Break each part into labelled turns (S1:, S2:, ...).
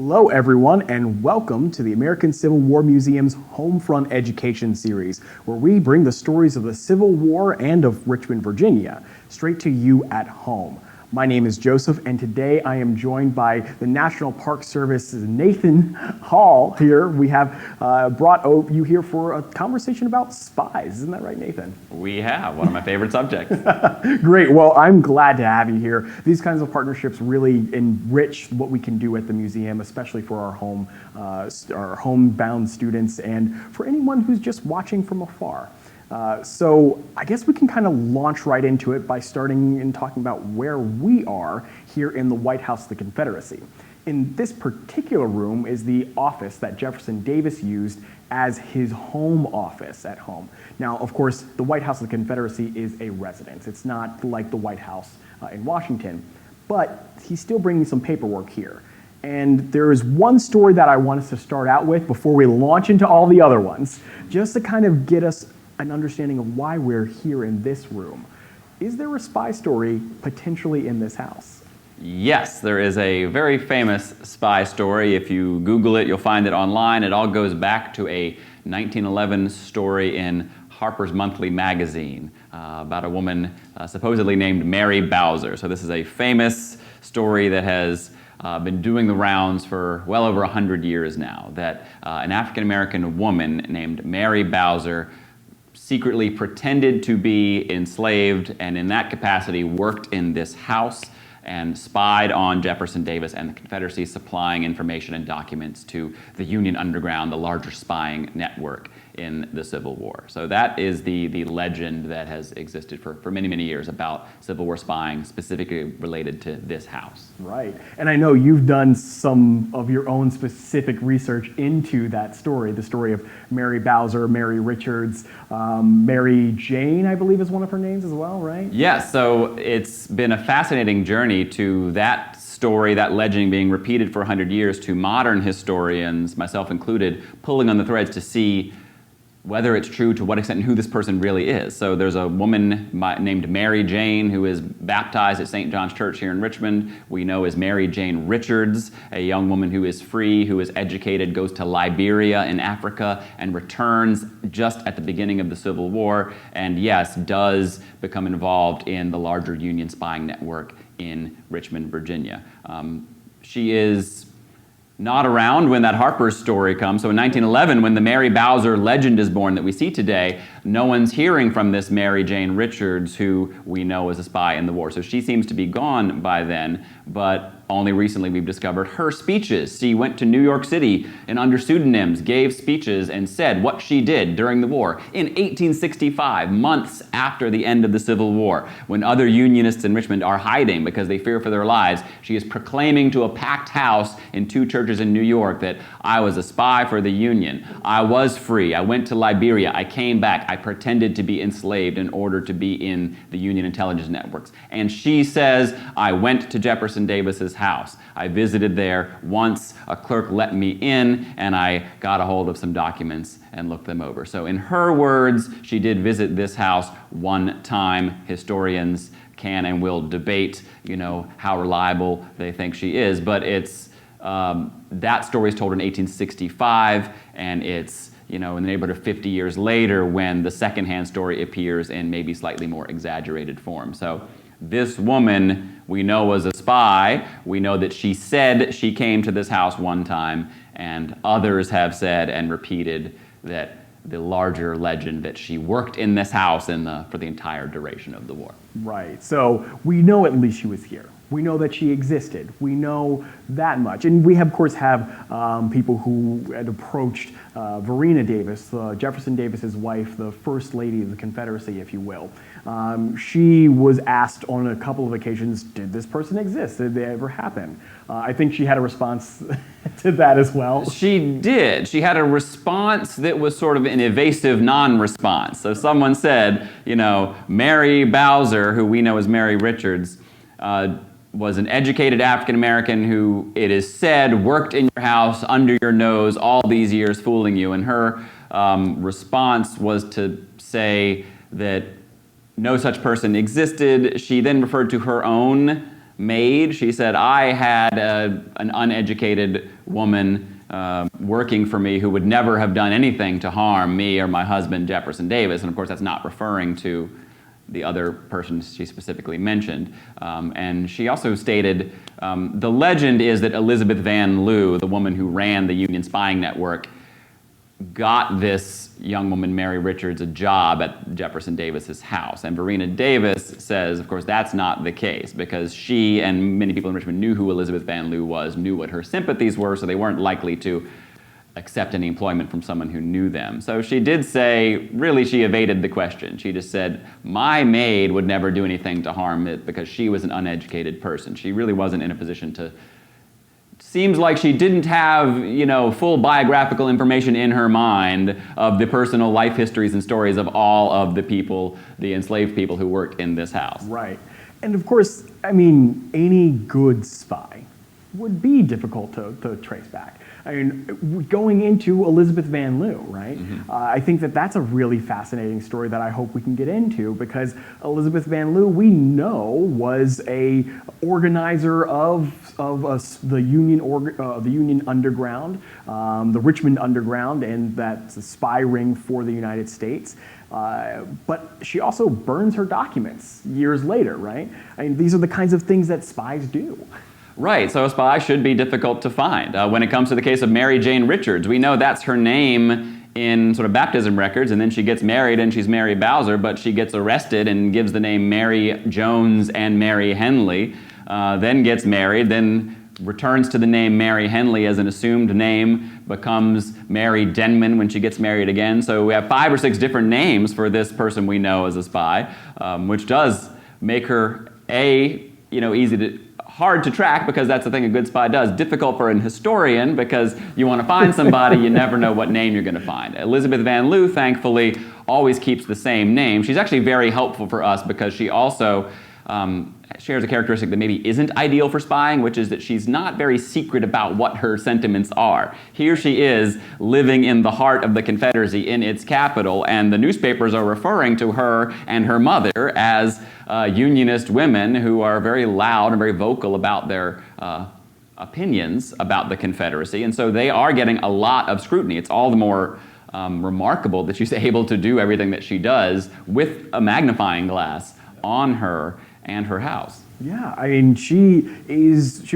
S1: Hello, everyone, and welcome to the American Civil War Museum's Homefront Education Series, where we bring the stories of the Civil War and of Richmond, Virginia, straight to you at home. My name is Joseph, and today I am joined by the National Park Service's Nathan Hall here. We have brought you here for a conversation about spies. Isn't that right, Nathan?
S2: We have, one of my favorite subjects.
S1: Great. Well, I'm glad to have you here. These kinds of partnerships really enrich what we can do at the museum, especially for our homebound students and for anyone who's just watching from afar. So I guess we can kind of launch right into it by starting and talking about where we are here in the White House of the Confederacy. In this particular room is the office that Jefferson Davis used as his home office at home. Now, of course, the White House of the Confederacy is a residence. It's not like the White House in Washington, but he's still bringing some paperwork here. And there is one story that I want us to start out with before we launch into all the other ones, just to kind of get us an understanding of why we're here in this room. Is there a spy story potentially in this house?
S2: Yes, there is a very famous spy story. If you Google it, you'll find it online. It all goes back to a 1911 story in Harper's Monthly magazine about a woman supposedly named Mary Bowser. So this is a famous story that has been doing the rounds for well over 100 years now, that an African-American woman named Mary Bowser secretly pretended to be enslaved and in that capacity worked in this house and spied on Jefferson Davis and the Confederacy, supplying information and documents to the Union Underground, the larger spying network in the Civil War. So that is the legend that has existed for many, many years about Civil War spying, specifically related to this house.
S1: Right. And I know you've done some of your own specific research into that story, the story of Mary Bowser, Mary Richards, Mary Jane, I believe is one of her names as well, right?
S2: Yes, so it's been a fascinating journey to that story, that legend being repeated for 100 years, to modern historians, myself included, pulling on the threads to see whether it's true, to what extent, and who this person really is. So there's a woman named Mary Jane who is baptized at St. John's Church here in Richmond. We know as Mary Jane Richards, a young woman who is free, who is educated, goes to Liberia in Africa, and returns just at the beginning of the Civil War, and yes, does become involved in the larger Union spying network in Richmond, Virginia. She is not around when that Harper's story comes. So in 1911, when the Mary Bowser legend is born that we see today, no one's hearing from this Mary Jane Richards, who we know was a spy in the war. So she seems to be gone by then, but only recently we've discovered her speeches. She went to New York City and under pseudonyms gave speeches and said what she did during the war in 1865, months after the end of the Civil War, when other Unionists in Richmond are hiding because they fear for their lives. She is proclaiming to a packed house in two churches in New York that I was a spy for the Union. I was free. I went to Liberia. I came back. I pretended to be enslaved in order to be in the Union intelligence networks. And she says, I went to Jefferson Davis's house. I visited there once, a clerk let me in, and I got a hold of some documents and looked them over. So in her words, she did visit this house one time. Historians can and will debate, how reliable they think she is, but it's that story is told in 1865, and it's in the neighborhood of 50 years later when the secondhand story appears in maybe slightly more exaggerated form. So this woman we know was a spy. We know that she said she came to this house one time, and others have said and repeated that the larger legend that she worked in this house for the entire duration of the war.
S1: Right. So we know at least she was here. We know that she existed. We know that much. And we, of course, have people who had approached Verena Davis, Jefferson Davis's wife, the First Lady of the Confederacy, if you will. She was asked on a couple of occasions, did this person exist? Did they ever happen? I think she had a response to that as well.
S2: She did. She had a response that was sort of an evasive non-response. So someone said, Mary Bowser, who we know as Mary Richards, was an educated African-American who, it is said, worked in your house, under your nose, all these years fooling you. And her response was to say that no such person existed. She then referred to her own maid. She said, I had an uneducated woman working for me who would never have done anything to harm me or my husband, Jefferson Davis. And of course, that's not referring to the other person she specifically mentioned. And she also stated, the legend is that Elizabeth Van Lew, the woman who ran the Union spying network, got this young woman, Mary Richards, a job at Jefferson Davis's house. And Verena Davis says, of course, that's not the case, because she and many people in Richmond knew who Elizabeth Van Lew was, knew what her sympathies were, so they weren't likely to accept any employment from someone who knew them. So she did say, really, she evaded the question. She just said, my maid would never do anything to harm it because she was an uneducated person. She really wasn't in a position to. Seems like she didn't have, full biographical information in her mind of the personal life histories and stories of all of the people, the enslaved people who worked in this house.
S1: Right. And of course, any good spy would be difficult to trace back. Going into Elizabeth Van Lew, right? Mm-hmm. I think that that's a really fascinating story that I hope we can get into, because Elizabeth Van Lew, we know, was a organizer of the Union Underground, the Richmond Underground, and that's a spy ring for the United States. But she also burns her documents years later, right? These are the kinds of things that spies do.
S2: Right, so a spy should be difficult to find. When it comes to the case of Mary Jane Richards, we know that's her name in sort of baptism records, and then she gets married and she's Mary Bowser, but she gets arrested and gives the name Mary Jones and Mary Henley, then gets married, then returns to the name Mary Henley as an assumed name, becomes Mary Denman when she gets married again. So we have 5 or 6 different names for this person we know as a spy, which does make her hard to track, because that's the thing a good spy does. Difficult for an historian, because you want to find somebody, you never know what name you're going to find. Elizabeth Van Lew, thankfully, always keeps the same name. She's actually very helpful for us because she also shares a characteristic that maybe isn't ideal for spying, which is that she's not very secret about what her sentiments are. Here she is living in the heart of the Confederacy in its capital, and the newspapers are referring to her and her mother as Unionist women who are very loud and very vocal about their opinions about the Confederacy, and so they are getting a lot of scrutiny. It's all the more remarkable that she's able to do everything that she does with a magnifying glass on her and her house.
S1: Yeah, she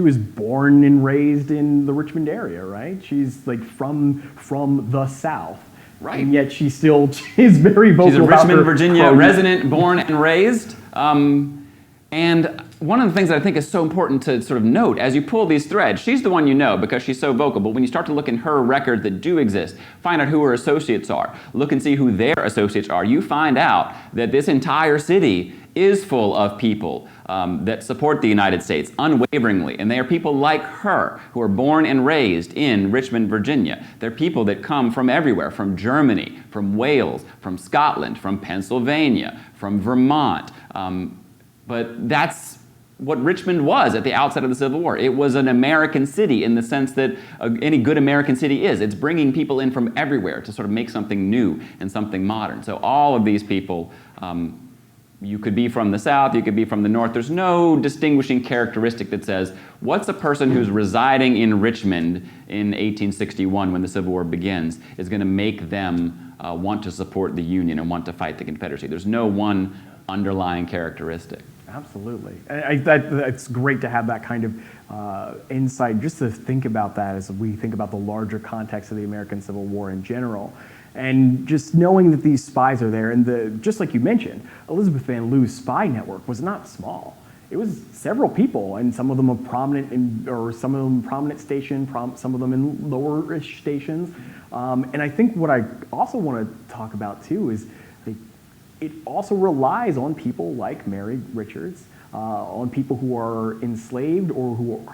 S1: was born and raised in the Richmond area, right? She's like from the South. Right. And yet she still is very vocal.
S2: She's a
S1: about
S2: Richmond, Virginia resident, born and raised. And one of the things that I think is so important to sort of note as you pull these threads, she's the one you know because she's so vocal, but when you start to look in her records that do exist, find out who her associates are, look and see who their associates are, you find out that this entire city is full of people that support the United States unwaveringly, and they are people like her who are born and raised in Richmond, Virginia. They're people that come from everywhere, from Germany, from Wales, from Scotland, from Pennsylvania, from Vermont. But that's what Richmond was at the outset of the Civil War. It was an American city in the sense that any good American city is. It's bringing people in from everywhere to sort of make something new and something modern. So all of these people, you could be from the South, you could be from the North. There's no distinguishing characteristic that says, what's a person who's residing in Richmond in 1861 when the Civil War begins is going to make them want to support the Union and want to fight the Confederacy. There's no one underlying characteristic.
S1: Absolutely. It's great to have that kind of insight, just to think about that as we think about the larger context of the American Civil War in general. And just knowing that these spies are there, and just like you mentioned, Elizabeth Van Lew's spy network was not small. It was several people, and some of them are prominent some of them prominent station, some of them in lower-ish stations. And I think what I also want to talk about too is it also relies on people like Mary Richards, on people who are enslaved or who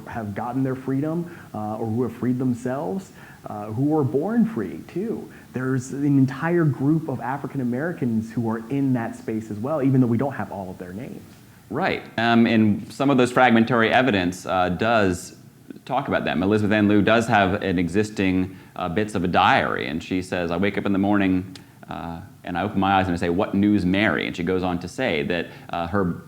S1: have gotten their freedom or who have freed themselves, who are born free too. There's an entire group of African Americans who are in that space as well, even though we don't have all of their names.
S2: Right, and some of those fragmentary evidence does talk about them. Elizabeth Van Lew does have an existing bits of a diary, and she says, I wake up in the morning And I open my eyes and I say, "What news, Mary?" And she goes on to say that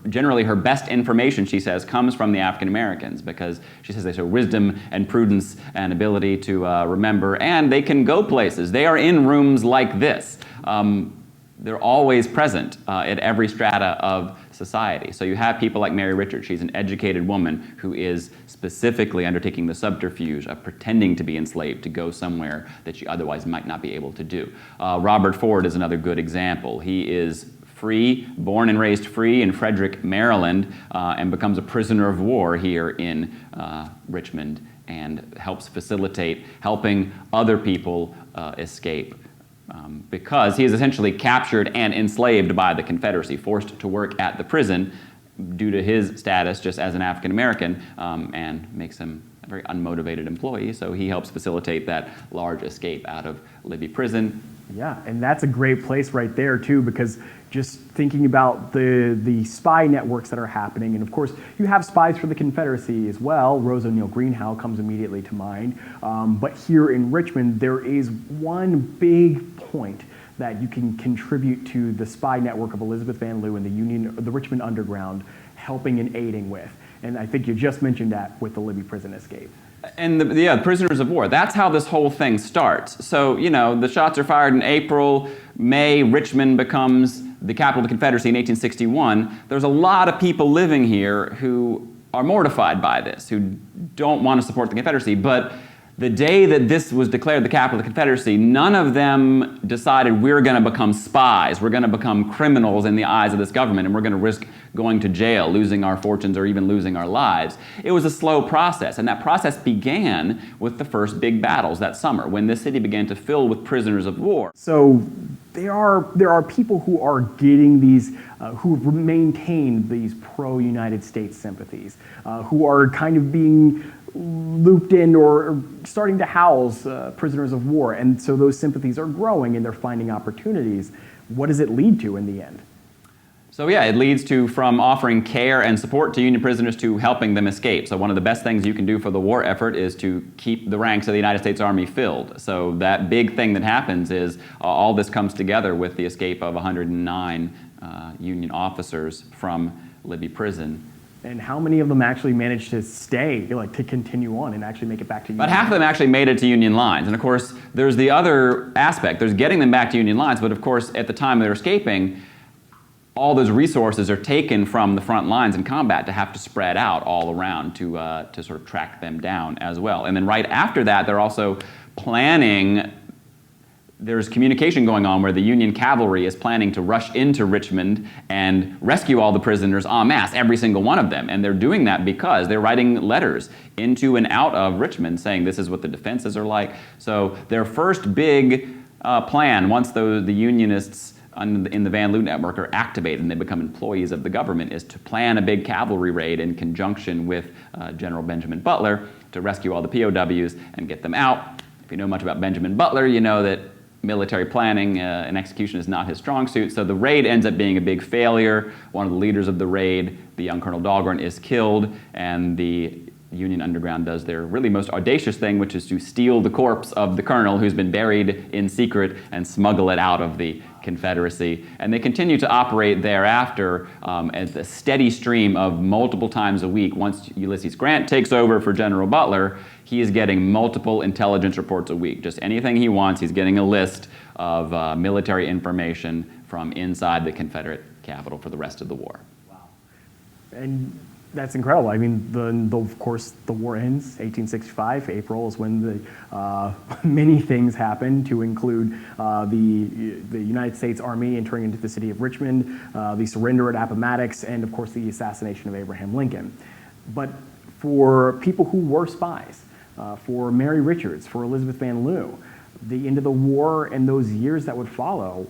S2: generally her best information, she says, comes from the African Americans, because she says they show wisdom and prudence and ability to remember, and they can go places. They are in rooms like this. They're always present at every strata of society. So you have people like Mary Richards. She's an educated woman who is specifically undertaking the subterfuge of pretending to be enslaved to go somewhere that she otherwise might not be able to do. Robert Ford is another good example. He is free, born and raised free in Frederick, Maryland, and becomes a prisoner of war here in Richmond, and helps facilitate helping other people escape. Because he is essentially captured and enslaved by the Confederacy, forced to work at the prison due to his status just as an African American, and makes him a very unmotivated employee. So he helps facilitate that large escape out of Libby Prison.
S1: Yeah, and that's a great place right there too, because just thinking about the spy networks that are happening, and of course you have spies for the Confederacy as well. Rose O'Neal Greenhow comes immediately to mind. But here in Richmond, there is one big point that you can contribute to the spy network of Elizabeth Van Lew and the Richmond Underground helping and aiding with. And I think you just mentioned that with the Libby prison escape.
S2: And the prisoners of war, that's how this whole thing starts. So, you know, the shots are fired in April, May, Richmond becomes the capital of the Confederacy in 1861. There's a lot of people living here who are mortified by this, who don't want to support the Confederacy. But the day that this was declared the capital of the Confederacy, none of them decided we're going to become spies, we're going to become criminals in the eyes of this government, and we're going to risk going to jail, losing our fortunes, or even losing our lives. It was a slow process, and that process began with the first big battles that summer, when this city began to fill with prisoners of war.
S1: So there are people who are getting these, who maintain these pro-United States sympathies, who are kind of being looped in or starting to house prisoners of war, and so those sympathies are growing and they're finding opportunities. What does it lead to in the end?
S2: So yeah, it leads to from offering care and support to Union prisoners to helping them escape. So one of the best things you can do for the war effort is to keep the ranks of the United States Army filled. So that big thing that happens is all this comes together with the escape of 109 Union officers from Libby Prison.
S1: And how many of them actually managed to stay, like to continue on and actually make it back to Union?
S2: About half of them actually made it to Union lines. And of course, there's the other aspect. There's getting them back to Union lines, but of course, at the time they're escaping, all those resources are taken from the front lines in combat to have to spread out all around to sort of track them down as well. And then right after that, they're also planning. There's communication going on where the Union cavalry is planning to rush into Richmond and rescue all the prisoners en masse, every single one of them. And they're doing that because they're writing letters into and out of Richmond saying this is what the defenses are like. So their first big plan, once the Unionists in the Van Lew network are activated and they become employees of the government, is to plan a big cavalry raid in conjunction with General Benjamin Butler to rescue all the POWs and get them out. If you know much about Benjamin Butler, you know that military planning and execution is not his strong suit, so the raid ends up being a big failure. One of the leaders of the raid, the young Colonel Dahlgren, is killed, and the Union Underground does their really most audacious thing, which is to steal the corpse of the colonel who's been buried in secret and smuggle it out of the Confederacy. And they continue to operate thereafter as a steady stream of multiple times a week. Once Ulysses Grant takes over for General Butler, he is getting multiple intelligence reports a week. Just anything he wants, he's getting a list of military information from inside the Confederate capital for the rest of the war.
S1: Wow. And that's incredible. I mean, of course, the war ends, 1865. April is when the many things happen, to include the United States Army entering into the city of Richmond, the surrender at Appomattox, and of course the assassination of Abraham Lincoln. But for people who were spies, for Mary Richards, for Elizabeth Van Lew, the end of the war and those years that would follow,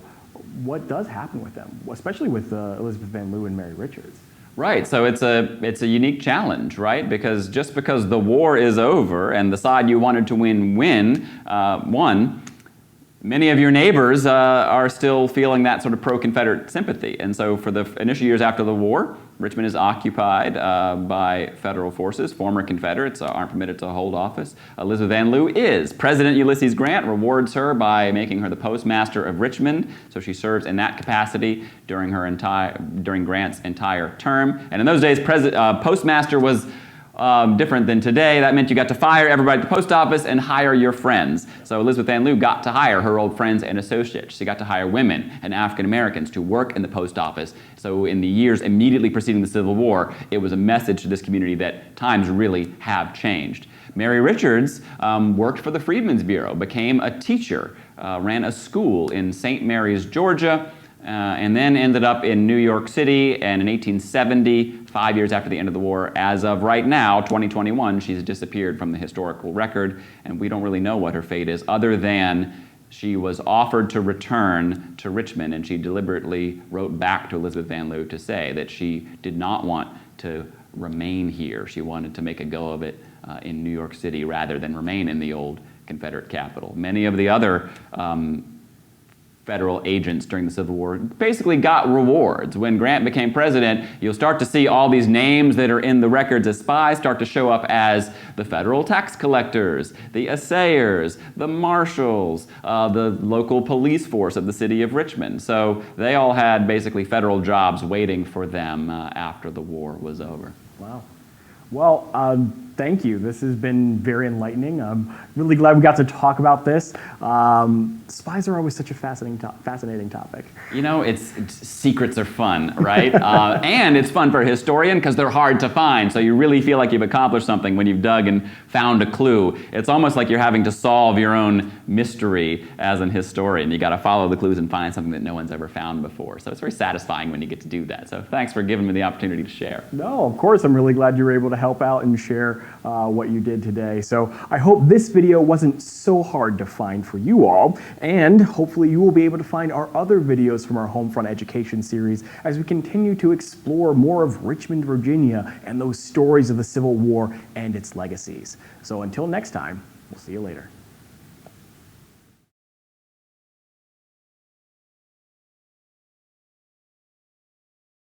S1: what does happen with them, especially with Elizabeth Van Lew and Mary Richards?
S2: Right, so it's a unique challenge, right? Because just because the war is over and the side you wanted to won, many of your neighbors are still feeling that sort of pro-Confederate sympathy. And so for the initial years after the war, Richmond is occupied by federal forces. Former Confederates aren't permitted to hold office. Elizabeth Ann Lew is. President Ulysses Grant rewards her by making her the postmaster of Richmond, so she serves in that capacity during Grant's entire term. And in those days, postmaster was different than today. That meant you got to fire everybody at the post office and hire your friends. So Elizabeth Ann Lew got to hire her old friends and associates. She got to hire women and African Americans to work in the post office. So in the years immediately preceding the Civil War, it was a message to this community that times really have changed. Mary Richards worked for the Freedmen's Bureau, became a teacher, ran a school in St. Mary's, Georgia, and then ended up in New York City, and in 1870, 5 years after the end of the war, as of right now, 2021, she's disappeared from the historical record, and we don't really know what her fate is, other than she was offered to return to Richmond, and she deliberately wrote back to Elizabeth Ann Lew to say that she did not want to remain here. She wanted to make a go of it in New York City rather than remain in the old Confederate capital. Many of the other federal agents during the Civil War basically got rewards. When Grant became president, you'll start to see all these names that are in the records as spies start to show up as the federal tax collectors, the assayers, the marshals, the local police force of the city of Richmond. So they all had basically federal jobs waiting for them after the war was over.
S1: Wow. Well, thank you. This has been very enlightening. I'm really glad we got to talk about this. Spies are always such a fascinating topic.
S2: You know, secrets are fun, right? And it's fun for a historian because they're hard to find. So you really feel like you've accomplished something when you've dug and found a clue. It's almost like you're having to solve your own mystery as an historian. You got to follow the clues and find something that no one's ever found before. So it's very satisfying when you get to do that. So thanks for giving me the opportunity to share.
S1: No, of course. I'm really glad you were able to help out and share what you did today. So I hope this video wasn't so hard to find for you all, and hopefully you will be able to find our other videos from our Homefront education series as we continue to explore more of Richmond, Virginia, and those stories of the Civil War and its legacies. So until next time, we'll see you later.